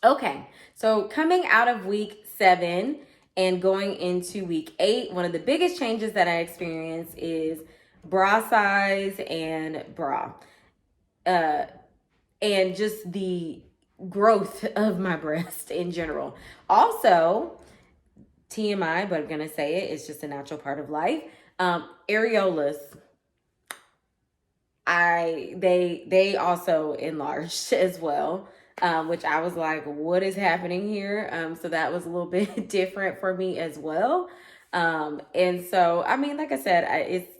Okay, so coming out of week 7 and going into week 8, one of the biggest changes that I experienced is bra size and bra. Uh, and just the growth of my breast in general. Also, TMI, but I'm gonna say it, it's just a natural part of life. Areolas, they also enlarged as well, which I was like, what is happening here? So that was a little bit different for me as well. And so, I mean, like I said,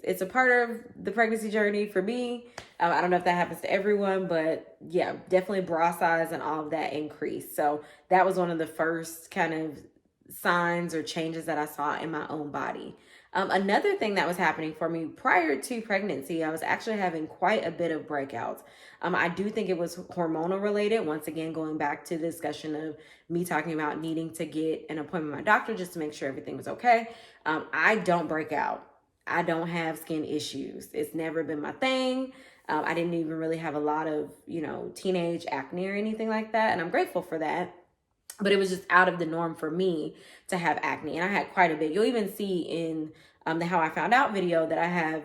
it's a part of the pregnancy journey for me. I don't know if that happens to everyone, but yeah, definitely bra size and all of that increased. So that was one of the first kind of signs or changes that I saw in my own body. Another thing that was happening for me prior to pregnancy, I was actually having quite a bit of breakouts. I do think it was hormonal related. Once again, going back to the discussion of me talking about needing to get an appointment with my doctor just to make sure everything was okay. I don't break out. I don't have skin issues. It's never been my thing. I didn't even really have a lot of, teenage acne or anything like that. And I'm grateful for that. But it was just out of the norm for me to have acne. And I had quite a bit. You'll even see in the How I Found Out video that I have,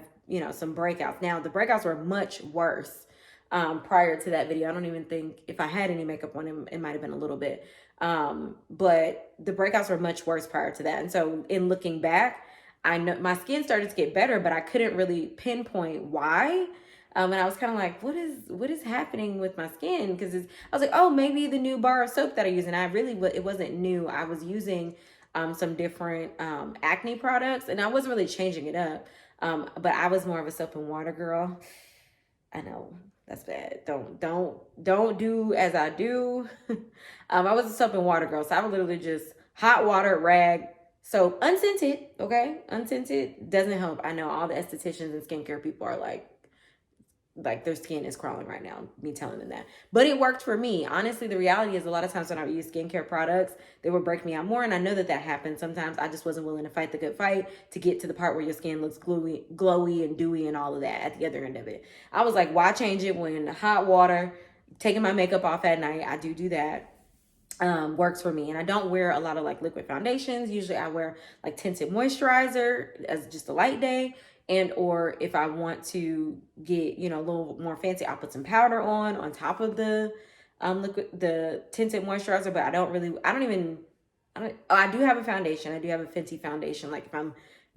some breakouts. Now, the breakouts were much worse prior to that video. I don't even think if I had any makeup on, it might have been a little bit. But the breakouts were much worse prior to that. And so in looking back, I know my skin started to get better, but I couldn't really pinpoint why. And I was kind of like, what is happening with my skin? Because I was like, oh, maybe the new bar of soap that I use. And it wasn't new. I was using some different acne products, and I wasn't really changing it up. But I was more of a soap and water girl. I know that's bad. Don't do as I do. I was a soap and water girl, so I would literally just hot water, rag, soap, unscented. Okay, unscented doesn't help. I know all the estheticians and skincare people are like their skin is crawling right now, me telling them that. But it worked for me. Honestly, the reality is a lot of times when I would use skincare products, they would break me out more. And I know that happens. Sometimes I just wasn't willing to fight the good fight to get to the part where your skin looks glowy and dewy and all of that at the other end of it. I was like, why change it when hot water, taking my makeup off at night, I do that. Works for me. And I don't wear a lot of liquid foundations. Usually I wear tinted moisturizer as just a light day. And or if I want to get, a little more fancy, I'll put some powder on top of the the tinted moisturizer. But I do have a foundation. I do have a Fenty foundation. Like if I'm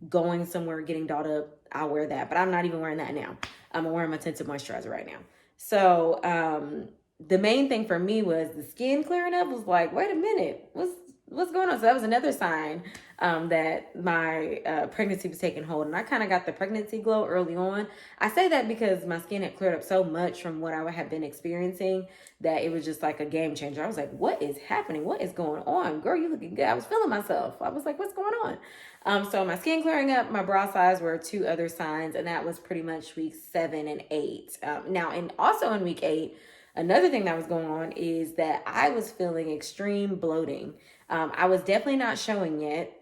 going somewhere getting dolled up, I'll wear that. But I'm not even wearing that now. I'm wearing my tinted moisturizer right now. So the main thing for me was the skin clearing up. Was like, wait a minute, what's going on? So that was another sign that my pregnancy was taking hold. And I kind of got the pregnancy glow early on. I say that because my skin had cleared up so much from what I had been experiencing that it was just like a game changer. I was like, what is happening? What is going on? Girl, you looking good. I was feeling myself. I was like, what's going on? So my skin clearing up, my bra size were 2 other signs. And that was pretty much weeks 7 and 8. Now, and also in week 8, another thing that was going on is that I was feeling extreme bloating. I was definitely not showing yet,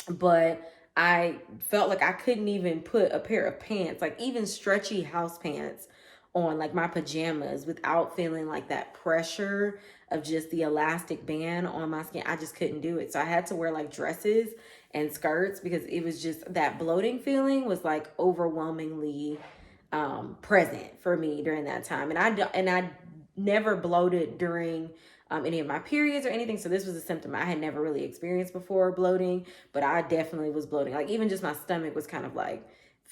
but I felt like I couldn't even put a pair of pants, like even stretchy house pants on, like my pajamas, without feeling like that pressure of just the elastic band on my skin. I just couldn't do it. So I had to wear dresses and skirts because it was just that bloating feeling was overwhelmingly present for me during that time. And I never bloated during any of my periods or anything. So this was a symptom I had never really experienced before, bloating, but I definitely was bloating. Even just my stomach was kind of and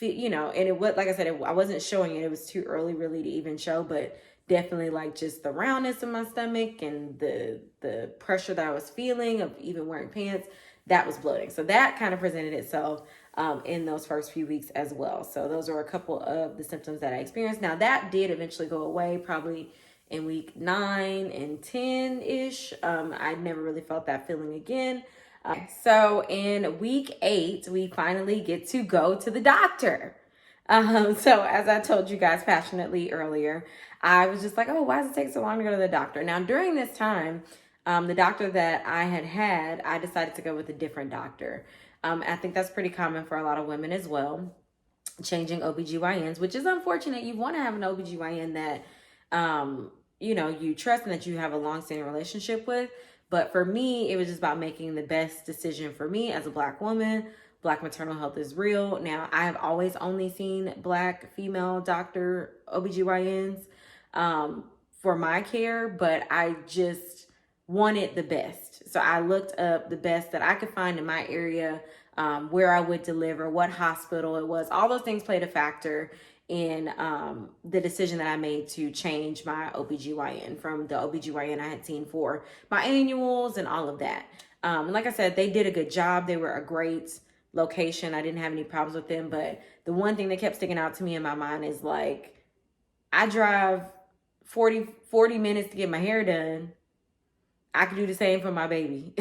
it was, like I said, I wasn't showing it. It was too early really to even show, but definitely just the roundness of my stomach and the pressure that I was feeling of even wearing pants, that was bloating. So that kind of presented itself in those first few weeks as well. So those are a couple of the symptoms that I experienced. Now that did eventually go away, probably in week 9 and 10-ish. I never really felt that feeling again. So in week 8, we finally get to go to the doctor. So as I told you guys passionately earlier, I was just like, oh, why does it take so long to go to the doctor? Now, during this time, the doctor that I had, I decided to go with a different doctor. I think that's pretty common for a lot of women as well, changing OBGYNs, which is unfortunate. You want to have an OBGYN that you trust and that you have a long-standing relationship with. But for me, it was just about making the best decision for me as a Black woman. Black maternal health is real. Now, I have always only seen Black female doctor OBGYNs for my care, but I just wanted the best. So I looked up the best that I could find in my area, where I would deliver, what hospital it was. All those things played a factor in the decision that I made to change my OBGYN from the OBGYN I had seen for my annuals and all of that. And like I said, they did a good job. They were a great location. I didn't have any problems with them. But the one thing that kept sticking out to me in my mind is like, I drive 40 minutes to get my hair done. I could do the same for my baby.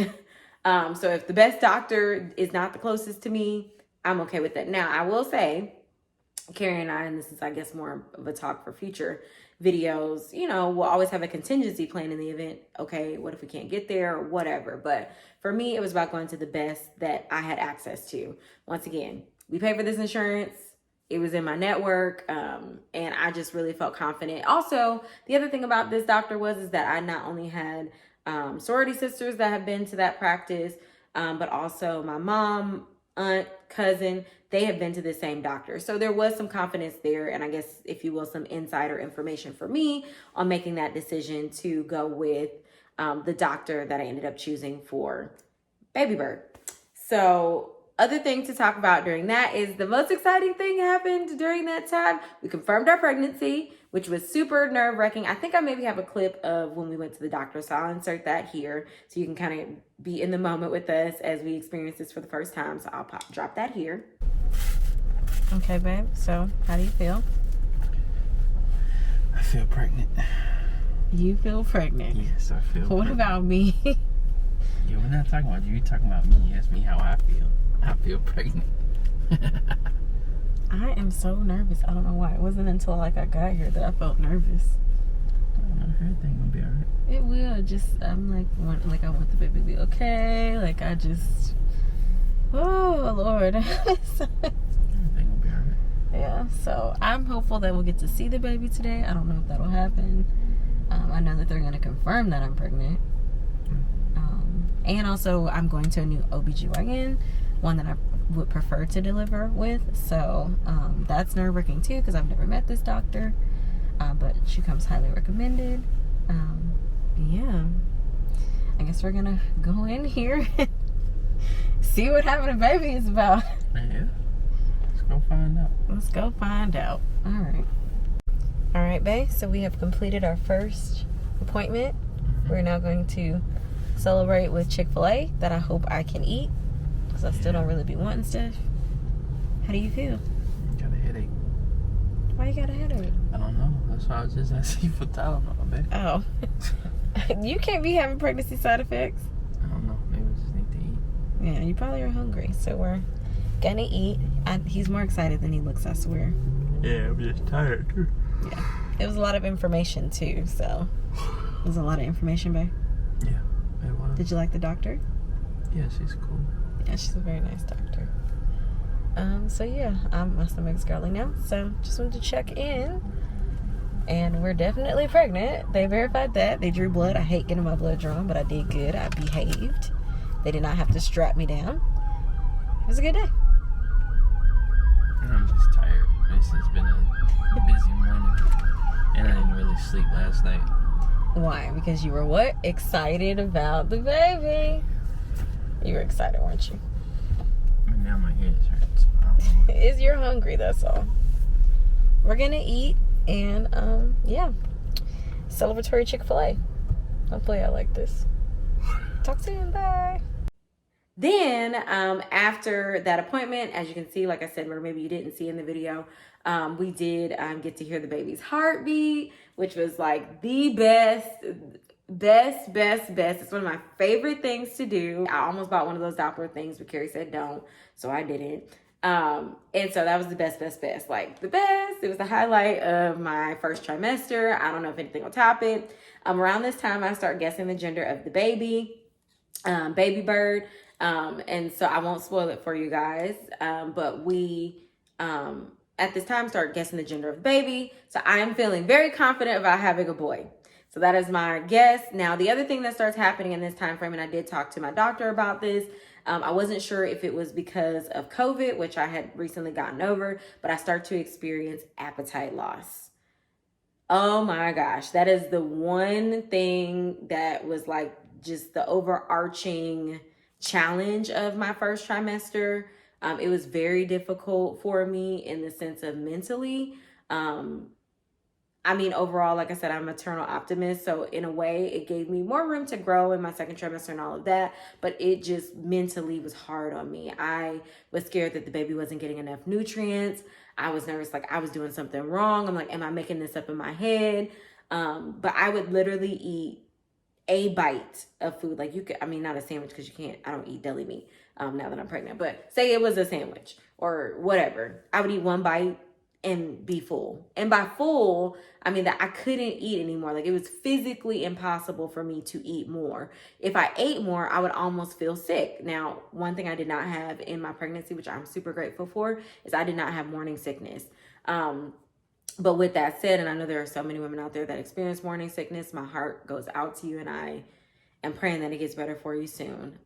So if the best doctor is not the closest to me, I'm okay with that. Now, I will say, Carrie and I, and this is, I guess, more of a talk for future videos, we'll always have a contingency plan in the event, okay, what if we can't get there or whatever. But for me, it was about going to the best that I had access to. Once again, we pay for this insurance. It was in my network, and I just really felt confident. Also, the other thing about this doctor is that I not only had sorority sisters that have been to that practice, but also my mom, aunt, cousin, they have been to the same doctor. So there was some confidence there, and I guess, if you will, some insider information for me on making that decision to go with the doctor that I ended up choosing for Baby Bird. So other thing to talk about during that is the most exciting thing happened during that time. We confirmed our pregnancy, which was super nerve-wracking. I think I maybe have a clip of when we went to the doctor, so I'll insert that here so you can kind of be in the moment with us as we experience this for the first time. So I'll drop that here. Okay, babe. So how do you feel? I feel pregnant. You feel pregnant? Yes, I feel What pregnant. about me? Yeah, we're not talking about you. You're talking about me. You asked me how I feel. I feel pregnant. I am so nervous. I don't know why. It wasn't until I got here that I felt nervous. I don't know. Everything will be alright. It will. I'm like, I want the baby to be okay. Like, oh, Lord. Everything will be alright. Yeah, so I'm hopeful that we'll get to see the baby today. I don't know if that'll happen. I know that they're going to confirm that I'm pregnant. And also, I'm going to a new OBGYN, one that I would prefer to deliver with. So that's nerve-wracking too, because I've never met this doctor. But she comes highly recommended. Yeah. I guess we're going to go in here and see what having a baby is about. Yeah. Let's go find out. Let's go find out. All right. All right, babe. So we have completed our first appointment. We're now going to celebrate with Chick-fil-A that I hope I can eat, because I still don't really be wanting stuff. How do you feel? Got a headache. Why you got a headache? I don't know. That's why I was just asking you for Tylenol, babe. Oh. You can't be having pregnancy side effects. I don't know. Maybe I just need to eat. Yeah, you probably are hungry. So we're gonna eat. He's more excited than he looks, I swear. Yeah, I'm just tired too. Yeah. It was a lot of information too, so it was a lot of information, babe. Yeah, it was. Did you like the doctor? Yeah, she's cool. Yeah, she's a very nice doctor. So yeah, my stomach's growling now. So just wanted to check in. And we're definitely pregnant. They verified that. They drew blood. I hate getting my blood drawn, but I did good. I behaved. They did not have to strap me down. It was a good day. I'm just tired. This has been a busy morning. And I didn't really sleep last night. Why? Because you were what? Excited about the baby. You were excited, weren't you? And now my head hurts. I don't know. Is you're hungry, that's all. We're gonna eat and yeah. Celebratory Chick-fil-A. Hopefully I like this. Talk soon, bye. Then after that appointment, as you can see, like I said, or maybe you didn't see in the video, we did get to hear the baby's heartbeat, which was like the best. It's one of my favorite things to do. I almost bought one of those Doppler things, but Carrie said don't, so I didn't. And so that was the best. Like the best. It was the highlight of my first trimester. I don't know if anything will top it. Around this time, I start guessing the gender of the baby, Baby Bird. And so I won't spoil it for you guys. But we, at this time, start guessing the gender of the baby. So I am feeling very confident about having a boy. So that is my guess. Now, the other thing that starts happening in this time frame, and I did talk to my doctor about this. I wasn't sure if it was because of COVID, which I had recently gotten over, but I start to experience appetite loss. Oh my gosh, that is the one thing that was like just the overarching challenge of my first trimester. It was very difficult for me in the sense of mentally. I mean, overall, like I said, I'm a maternal optimist. So in a way, it gave me more room to grow in my second trimester and all of that. But it just mentally was hard on me. I was scared that the baby wasn't getting enough nutrients. I was nervous, like I was doing something wrong. I'm like, am I making this up in my head? But I would literally eat a bite of food. Like you could, I mean, not a sandwich because you can't, I don't eat deli meat now that I'm pregnant. But say it was a sandwich or whatever. I would eat one bite and be full. And by full, I mean that I couldn't eat anymore. Like it was physically impossible for me to eat more. If I ate more, I would almost feel sick. Now, one thing I did not have in my pregnancy, which I'm super grateful for, is I did not have morning sickness. But with that said, and I know there are so many women out there that experience morning sickness, my heart goes out to you, and I am praying that it gets better for you soon.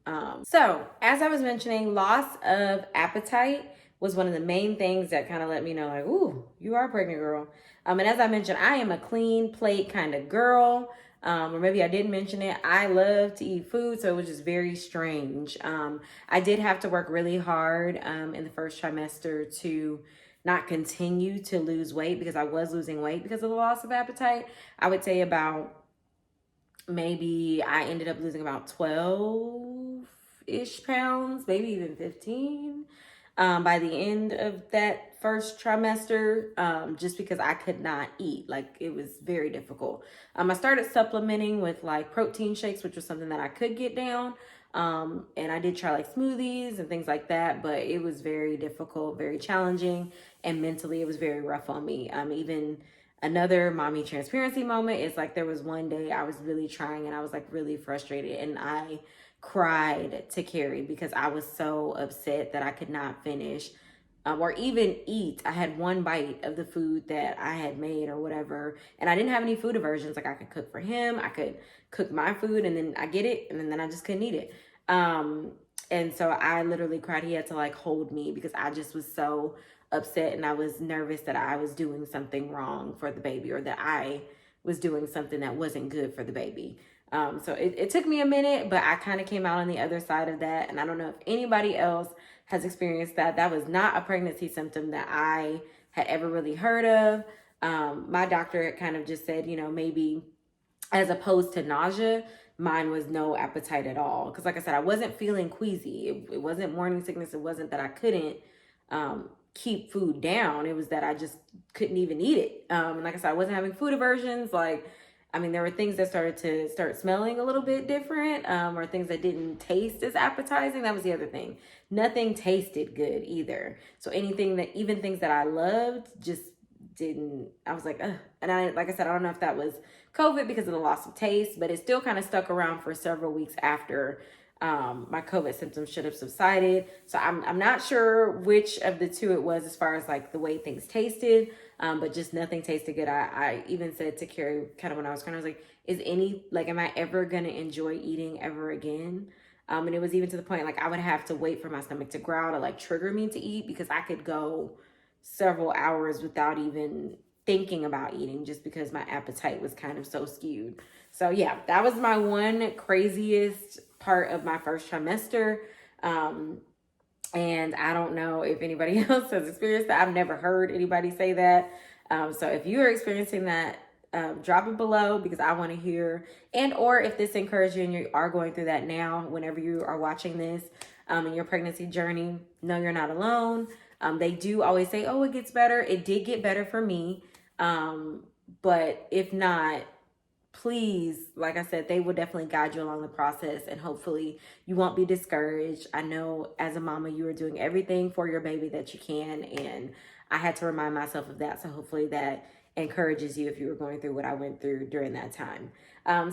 So as I was mentioning, loss of appetite was one of the main things that kind of let me know, like, ooh, you are a pregnant girl. And as I mentioned, I am a clean plate kind of girl. Or maybe I didn't mention it. I love to eat food, so it was just very strange. I did have to work really hard in the first trimester to not continue to lose weight because I was losing weight because of the loss of appetite. I would say about maybe I ended up losing about 12-ish pounds, maybe even 15 by the end of that first trimester, just because I could not eat. Like it was very difficult. I started supplementing with like protein shakes, which was something that I could get down. And I did try like smoothies and things like that, but it was very difficult, very challenging, and mentally it was very rough on me. Even another mommy transparency moment is like there was one day I was really trying and I was like really frustrated and I cried to Carrie because I was so upset that I could not finish or even eat. I had one bite of the food that I had made or whatever, and I didn't have any food aversions. Like I could cook for him, I could cook my food, and then I get it, and then I just couldn't eat it. And so I literally cried. He had to like hold me because I just was so upset, and I was nervous that I was doing something wrong for the baby or that I was doing something that wasn't good for the baby. So it took me a minute, but I kind of came out on the other side of that. And I don't know if anybody else has experienced that. That was not a pregnancy symptom that I had ever really heard of. My doctor kind of just said, you know, maybe as opposed to nausea, mine was no appetite at all. Because like I said, I wasn't feeling queasy. It wasn't morning sickness. It wasn't that I couldn't keep food down. It was that I just couldn't even eat it. And like I said, I wasn't having food aversions. Like, I mean, there were things that started to start smelling a little bit different, or things that didn't taste as appetizing. That was the other thing. Nothing tasted good either. So anything that, even things that I loved, just didn't. I was like, ugh. And like I said, I don't know if that was COVID because of the loss of taste, but it still kind of stuck around for several weeks after my COVID symptoms should have subsided. So I'm not sure which of the two it was as far as like the way things tasted. But just nothing tasted good. I even said to Carrie kind of when I was crying, I was like, am I ever going to enjoy eating ever again? And it was even to the point, like I would have to wait for my stomach to growl to like trigger me to eat because I could go several hours without even thinking about eating just because my appetite was kind of so skewed. So yeah, that was my one craziest part of my first trimester. And I don't know if anybody else has experienced that. I've never heard anybody say that. So if you are experiencing that, drop it below because I want to hear. And or if this encouraged you and you are going through that now, whenever you are watching this in your pregnancy journey, no, you're not alone. They do always say, oh, it gets better. It did get better for me. But if not, please, like I said, they will definitely guide you along the process and hopefully you won't be discouraged. I know as a mama, you are doing everything for your baby that you can. And I had to remind myself of that. So hopefully that encourages you if you were going through what I went through during that time.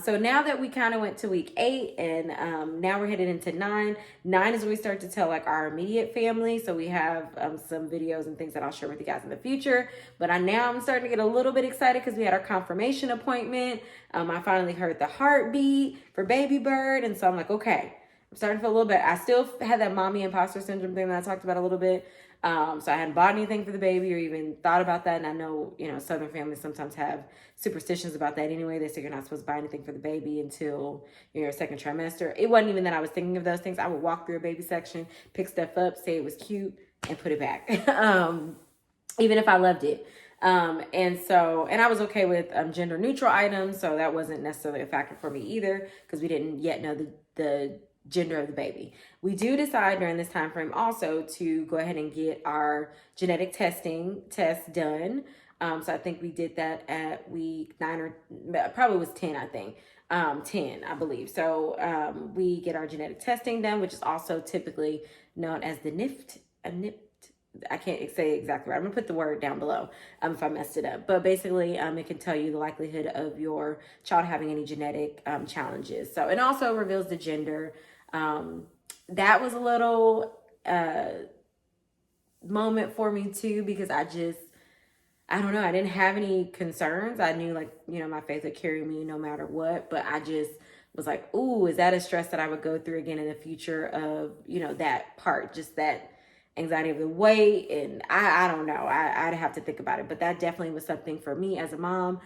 So now that we kind of went to week 8 and now we're headed into 9. 9 is when we start to tell like our immediate family. So we have some videos and things that I'll share with you guys in the future. But I'm starting to get a little bit excited because we had our confirmation appointment. I finally heard the heartbeat for baby Bird. And so I'm like, okay, I'm starting to feel a little bit. I still had that mommy imposter syndrome thing that I talked about a little bit. So I hadn't bought anything for the baby or even thought about that. And I know, Southern families sometimes have superstitions about that anyway. They say you're not supposed to buy anything for the baby until your second trimester. It wasn't even that I was thinking of those things. I would walk through a baby section, pick stuff up, say it was cute, and put it back. Even if I loved it. And I was okay with gender neutral items. So that wasn't necessarily a factor for me either because we didn't yet know the gender of the baby. We do decide during this time frame also to go ahead and get our genetic test done. So I think we did that at week 9 or probably was 10, I think. 10, I believe. So we get our genetic testing done, which is also typically known as the NIFT. I can't say exactly right. I'm gonna put the word down below if I messed it up. But basically, it can tell you the likelihood of your child having any genetic challenges. So it also reveals the gender. That was a little moment for me too because I don't know. I didn't have any concerns. I knew my faith would carry me no matter what. But I just was like, ooh, is that a stress that I would go through again in the future of that part, just that anxiety of the weight, and I don't know. I'd have to think about it, but that definitely was something for me as a mom.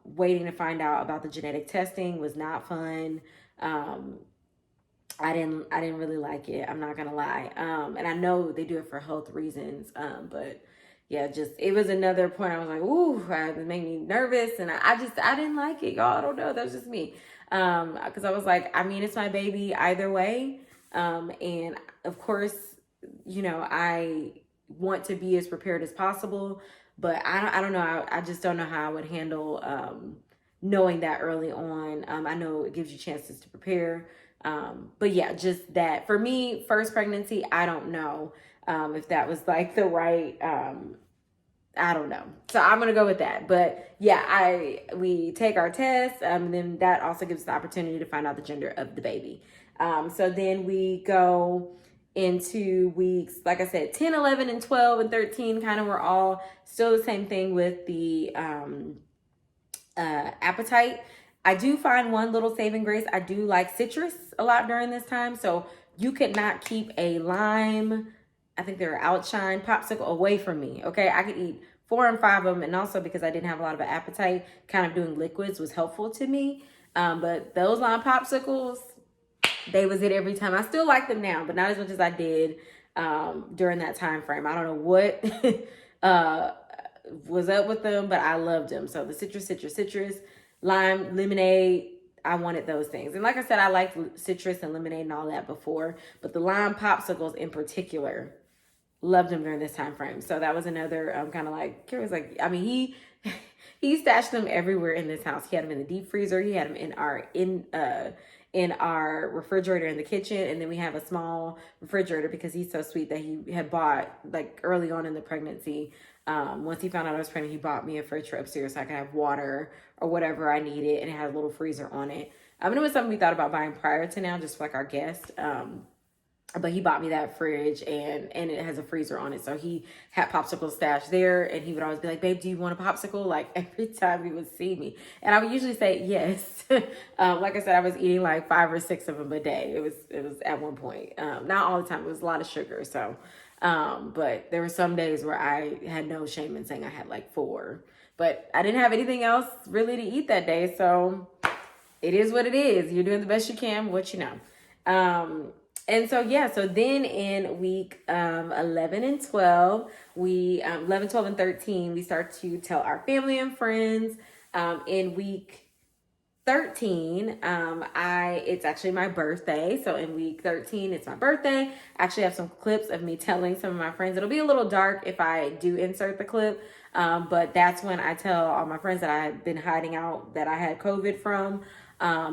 Waiting to find out about the genetic testing was not fun. I didn't really like it. I'm not gonna lie. And I know they do it for health reasons. But yeah, it was another point. I was like, ooh, it made me nervous, and I didn't like it, y'all. I don't know. That's just me. Because I was like, it's my baby either way. And of course, I want to be as prepared as possible, but I don't know. I just don't know how I would handle knowing that early on. I know it gives you chances to prepare. But yeah, just that for me, first pregnancy, I don't know if that was like the right, I don't know. So I'm going to go with that. But yeah, we take our test, and then that also gives us the opportunity to find out the gender of the baby. So then we go into weeks, like I said, 10, 11, and 12, and 13 kind of were all still the same thing with the appetite. I do find one little saving grace. I do like citrus a lot during this time. So you could not keep a lime, I think they're Outshine popsicle away from me. Okay, I could eat 4 and 5 of them. And also because I didn't have a lot of an appetite, kind of doing liquids was helpful to me. But those lime popsicles, they was it every time. I still like them now, but not as much as I did during that time frame. I don't know what was up with them, but I loved them. So the citrus, lime, lemonade, I wanted those things. And like I said, I liked citrus and lemonade and all that before, but the lime popsicles in particular, loved them during this time frame. So that was another kind of like, Kira's like, he stashed them everywhere in this house. He had them in the deep freezer. He had them in our refrigerator in the kitchen, and then we have a small refrigerator because he's so sweet that he had bought like early on in the pregnancy. Once he found out I was pregnant, he bought me a fridge for upstairs so I could have water or whatever I needed, and it had a little freezer on it. And it was something we thought about buying prior to now, just for like our guests. But he bought me that fridge, and it has a freezer on it. So he had popsicle stashed there, and he would always be like, babe, do you want a popsicle? Like every time he would see me. And I would usually say yes. Like I said, I was eating like 5 or 6 of them a day. It was at one point. Not all the time. It was a lot of sugar. So, but there were some days where I had no shame in saying I had like 4. But I didn't have anything else really to eat that day. So it is what it is. You're doing the best you can, what you know. And so, yeah, so then in week 11 and 12, 11, 12, and 13, we start to tell our family and friends. In week 13, it's actually my birthday. So in week 13, it's my birthday. I actually have some clips of me telling some of my friends. It'll be a little dark if I do insert the clip. But that's when I tell all my friends that I had been hiding out that I had COVID from,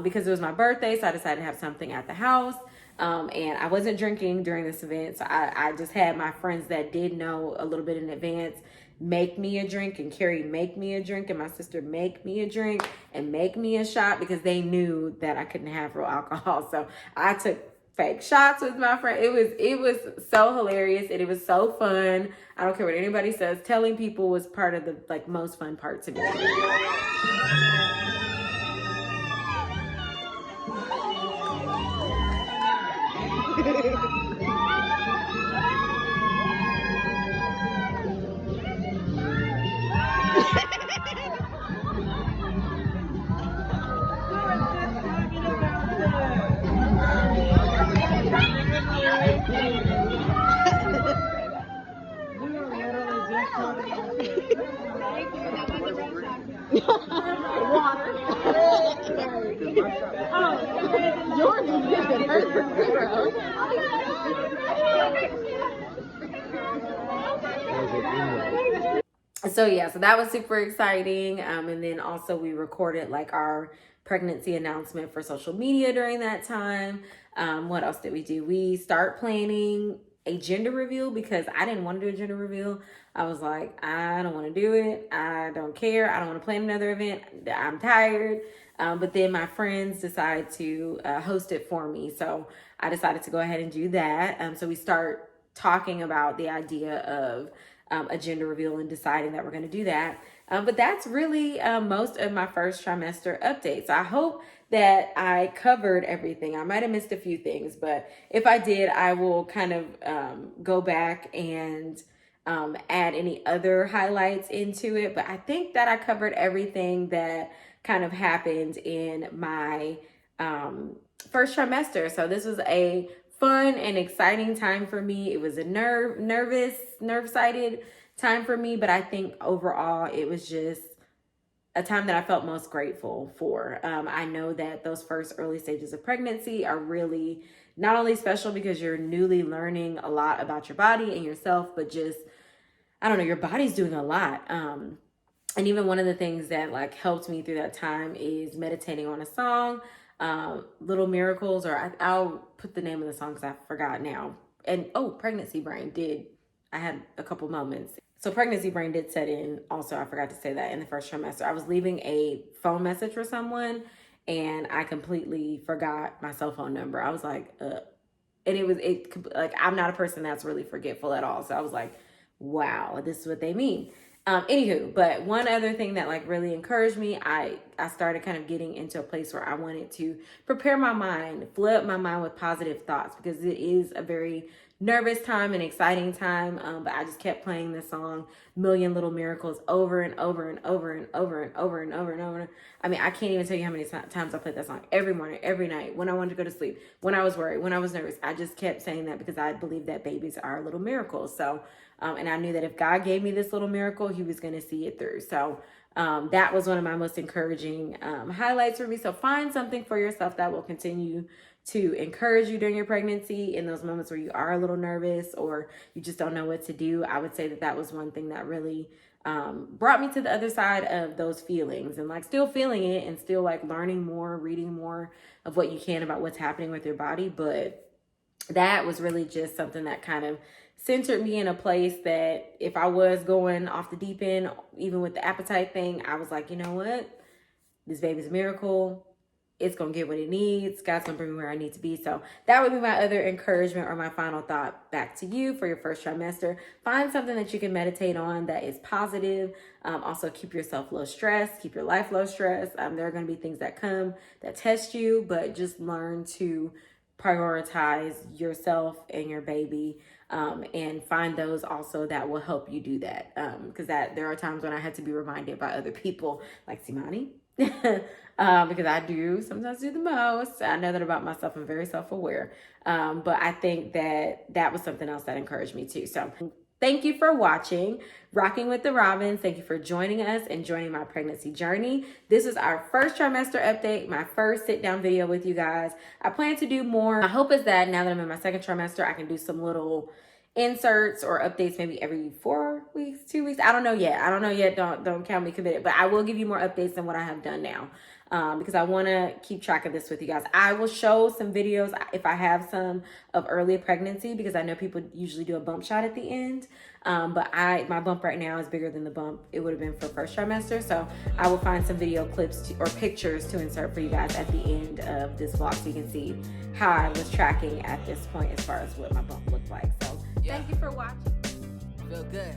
because it was my birthday. So I decided to have something at the house. And I wasn't drinking during this event. So I just had my friends that did know a little bit in advance. make me a drink, and Carrie make me a drink, and my sister make me a drink and make me a shot, because they knew that I couldn't have real alcohol. So I took fake shots with my friend. It was so hilarious, and it was so fun. I don't care what anybody says. Telling people was part of the like most fun part to me. So yeah, so that was super exciting. And then also we recorded like our pregnancy announcement for social media during that time. What else did we do? We start planning a gender reveal, because I didn't want to do a gender reveal. I was like, I don't want to do it. I don't care. I don't want to plan another event. I'm tired. But then my friends decided to host it for me. So I decided to go ahead and do that. So we start talking about the idea of a gender reveal and deciding that we're going to do that. But that's really most of my first trimester updates. I hope that I covered everything. I might have missed a few things, but if I did, I will kind of go back and add any other highlights into it. But I think that I covered everything that kind of happened in my first trimester. So this was a fun and exciting time for me. It was a nerve-sighted time for me, but I think overall it was just a time that I felt most grateful for. I know that those first early stages of pregnancy are really not only special because you're newly learning a lot about your body and yourself, but just, I don't know, your body's doing a lot. And even one of the things that like helped me through that time is meditating on a song, Little Miracles, or I'll put the name of the song because I forgot now. And Pregnancy Brain did. I had a couple moments. So Pregnancy Brain did set in. Also, I forgot to say that in the first trimester. I was leaving a phone message for someone and I completely forgot my cell phone number. I was like, and like, I'm not a person that's really forgetful at all. So I was like, wow, this is what they mean. Anywho, but one other thing that like really encouraged me, I started kind of getting into a place where I wanted to prepare my mind, flood my mind with positive thoughts, because it is a very nervous time and exciting time. But I just kept playing this song, Million Little Miracles, over and over and over and over and over and over and over. I mean, I can't even tell you how many times I played that song every morning, every night, when I wanted to go to sleep, when I was worried, when I was nervous. I just kept saying that because I believe that babies are little miracles. So, and I knew that if God gave me this little miracle, he was going to see it through. So that was one of my most encouraging highlights for me. So find something for yourself that will continue to encourage you during your pregnancy, in those moments where you are a little nervous or you just don't know what to do. I would say that that was one thing that really brought me to the other side of those feelings, and like still feeling it and still like learning more, reading more of what you can about what's happening with your body. But that was really just something that kind of centered me in a place that if I was going off the deep end, even with the appetite thing, I was like, you know what? This baby's a miracle. It's going to get what it needs. God's going to bring me where I need to be. So that would be my other encouragement, or my final thought back to you for your first trimester. Find something that you can meditate on that is positive. Also keep yourself low stress, keep your life low stress. There are going to be things that come that test you, but just learn to prioritize yourself and your baby, and find those also that will help you do that. Because that there are times when I had to be reminded by other people, like Simani, because I do sometimes do the most. I know that about myself. I'm very self-aware. But I think that that was something else that encouraged me too. So thank you for watching Rocking with the Robbins. Thank you for joining us and joining my pregnancy journey. This is our first trimester update, my first sit down video with you guys. I plan to do more. My hope is that now that I'm in my second trimester, I can do some little inserts or updates maybe every 4 weeks, 2 weeks. I don't know yet. Don't count me committed, but I will give you more updates than what I have done now. because I want to keep track of this with you guys. I will show some videos if I have some of early pregnancy, because I know people usually do a bump shot at the end. But my bump right now is bigger than the bump it would have been for first trimester. So I will find some video clips or pictures to insert for you guys at the end of this vlog, so you can see how I was tracking at this point as far as what my bump looked like. So thank you for watching. Feel good.